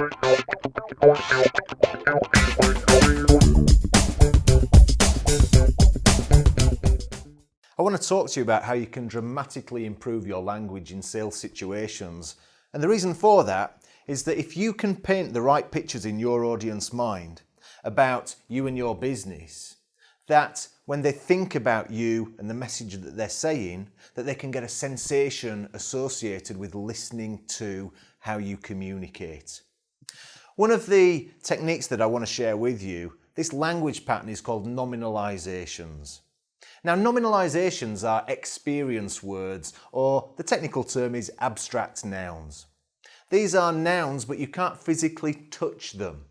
I want to talk to you about how you can dramatically improve your language in sales situations. And the reason for that is that if you can paint the right pictures in your audience mind about you and your business, that when they think about you and the message that they're saying, that they can get a sensation associated with listening to how you communicate. One of the techniques that I want to share with you, this language pattern is called nominalisations. Now, nominalisations are experience words, or the technical term is abstract nouns. These are nouns, but you can't physically touch them.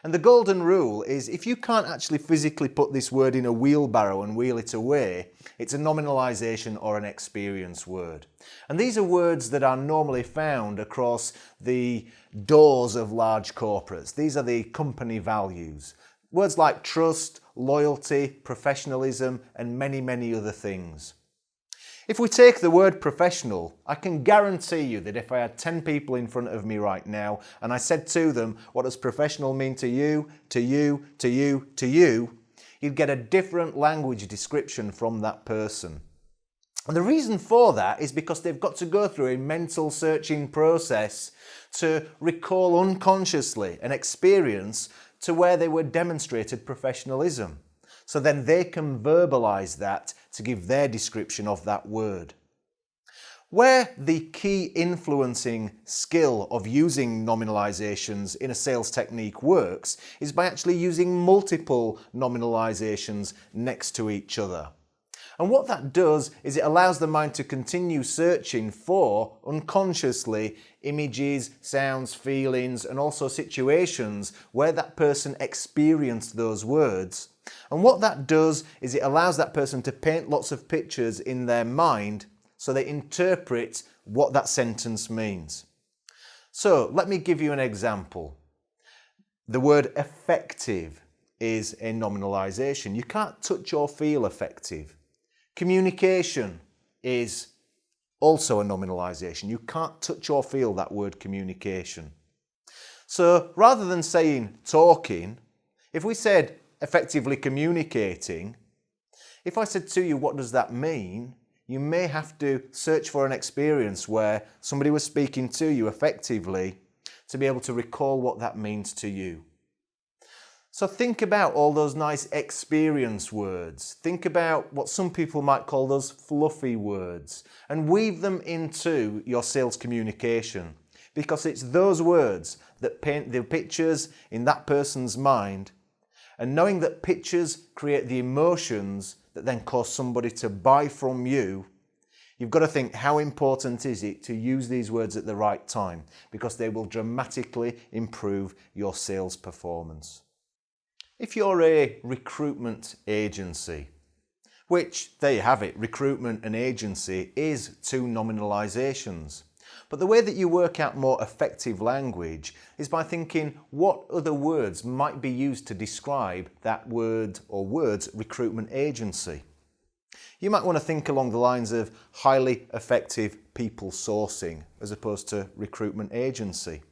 And the golden rule is if you can't actually physically put this word in a wheelbarrow and wheel it away, it's a nominalisation or an experience word. And these are words that are normally found across the doors of large corporates. These are the company values. Words like trust, loyalty, professionalism, and many, many other things. If we take the word professional, I can guarantee you that if I had 10 people in front of me right now and I said to them, what does professional mean to you, to you, to you, to you, you'd get a different language description from that person. And the reason for that is because they've got to go through a mental searching process to recall unconsciously an experience to where they were demonstrated professionalism. So then they can verbalise that to give their description of that word. Where the key influencing skill of using nominalisations in a sales technique works is by actually using multiple nominalisations next to each other. And what that does is it allows the mind to continue searching for, unconsciously, images, sounds, feelings, and also situations where that person experienced those words. And what that does is it allows that person to paint lots of pictures in their mind so they interpret what that sentence means. So let me give you an example. The word effective is a nominalisation. You can't touch or feel effective. Communication is also a nominalisation. You can't touch or feel that word communication. So rather than saying talking, if we said effectively communicating, if I said to you, what does that mean? You may have to search for an experience where somebody was speaking to you effectively to be able to recall what that means to you. So think about all those nice experience words. Think about what some people might call those fluffy words and weave them into your sales communication, because it's those words that paint the pictures in that person's mind. And knowing that pictures create the emotions that then cause somebody to buy from you, you've got to think, how important is it to use these words at the right time? Because they will dramatically improve your sales performance. If you're a recruitment agency, which, there you have it, recruitment and agency is two nominalisations. But the way that you work out more effective language is by thinking what other words might be used to describe that word or words recruitment agency. You might want to think along the lines of highly effective people sourcing as opposed to recruitment agency.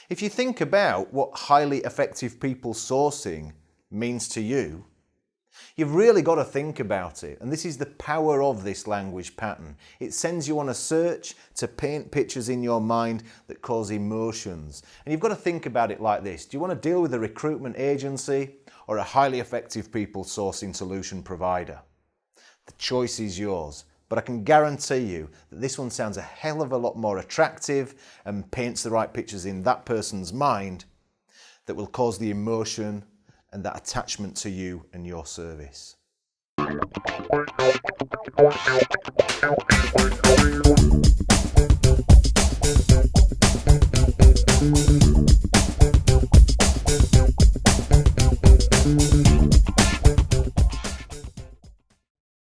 If you think about what highly effective people sourcing means to you, you've really got to think about it. And this is the power of this language pattern. It sends you on a search to paint pictures in your mind that cause emotions. And you've got to think about it like this. Do you want to deal with a recruitment agency or a highly effective people sourcing solution provider? The choice is yours. But I can guarantee you that this one sounds a hell of a lot more attractive and paints the right pictures in that person's mind that will cause the emotion and that attachment to you and your service.